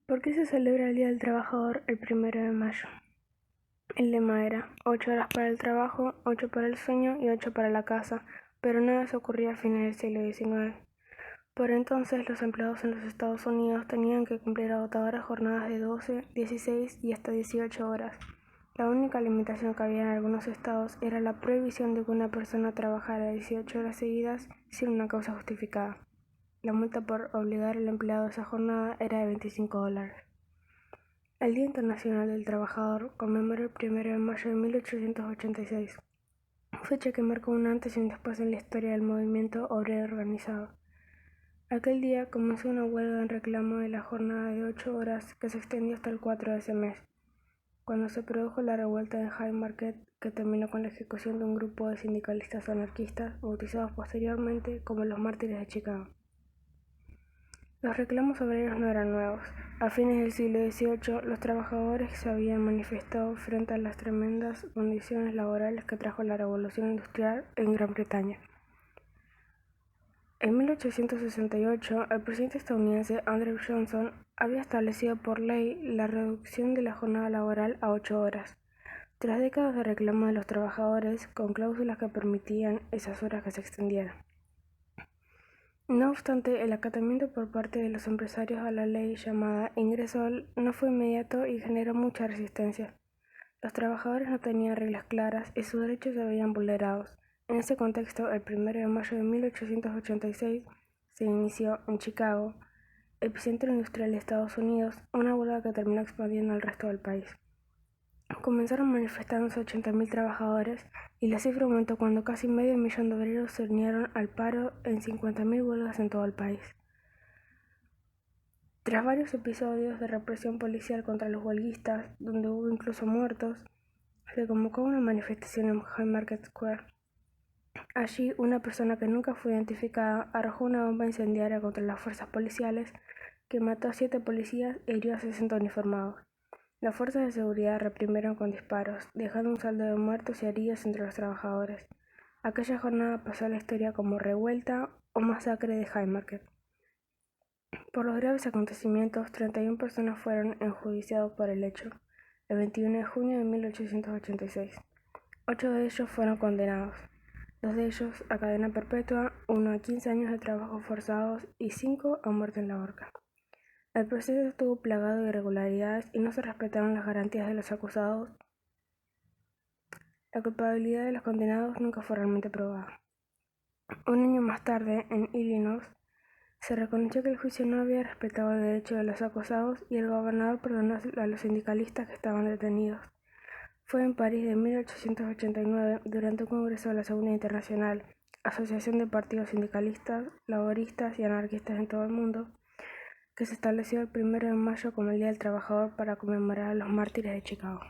¿Por qué se celebra el Día del Trabajador el 1 de mayo? El lema era 8 horas para el trabajo, 8 para el sueño y 8 para la casa, pero nada se ocurría a fines del siglo XIX. Por entonces, los empleados en los Estados Unidos tenían que cumplir agotadoras jornadas de 12, 16 y hasta 18 horas. La única limitación que había en algunos estados era la prohibición de que una persona trabajara 18 horas seguidas sin una causa justificada. La multa por obligar al empleado a esa jornada era de $25. El Día Internacional del Trabajador conmemora el 1 de mayo de 1886, fecha que marcó un antes y un después en la historia del movimiento obrero organizado. Aquel día comenzó una huelga en reclamo de la jornada de 8 horas que se extendió hasta el 4 de ese mes, cuando se produjo la revuelta de Haymarket, que terminó con la ejecución de un grupo de sindicalistas anarquistas bautizados posteriormente como los Mártires de Chicago. Los reclamos obreros no eran nuevos. A fines del siglo XVIII, los trabajadores se habían manifestado frente a las tremendas condiciones laborales que trajo la Revolución Industrial en Gran Bretaña. En 1868, el presidente estadounidense Andrew Johnson había establecido por ley la reducción de la jornada laboral a 8 horas. Tras décadas de reclamo de los trabajadores, con cláusulas que permitían esas horas que se extendieran. No obstante, el acatamiento por parte de los empresarios a la ley llamada Ingreso no fue inmediato y generó mucha resistencia. Los trabajadores no tenían reglas claras y sus derechos se veían vulnerados. En ese contexto, el 1 de mayo de 1886 se inició en Chicago, epicentro industrial de Estados Unidos, una huelga que terminó expandiendo al resto del país. Comenzaron manifestándose 80.000 trabajadores y la cifra aumentó cuando casi medio millón de obreros se unieron al paro en 50.000 huelgas en todo el país. Tras varios episodios de represión policial contra los huelguistas, donde hubo incluso muertos, se convocó una manifestación en Haymarket Square. Allí, una persona que nunca fue identificada arrojó una bomba incendiaria contra las fuerzas policiales que mató a 7 policías e hirió a 60 uniformados. Las fuerzas de seguridad reprimieron con disparos, dejando un saldo de muertos y heridos entre los trabajadores. Aquella jornada pasó a la historia como revuelta o masacre de Haymarket. Por los graves acontecimientos, 31 personas fueron enjuiciadas por el hecho, el 21 de junio de 1886. 8 de ellos fueron condenados, 2 de ellos a cadena perpetua, 1 a 15 años de trabajos forzados y 5 a muerte en la horca. El proceso estuvo plagado de irregularidades y no se respetaron las garantías de los acusados. La culpabilidad de los condenados nunca fue realmente probada. Un año más tarde, en Illinois, se reconoció que el juicio no había respetado el derecho de los acusados y el gobernador perdonó a los sindicalistas que estaban detenidos. Fue en París de 1889, durante un congreso de la Segunda Internacional, asociación de partidos sindicalistas, laboristas y anarquistas en todo el mundo, que se estableció el 1 de mayo como el Día del Trabajador para conmemorar a los mártires de Chicago.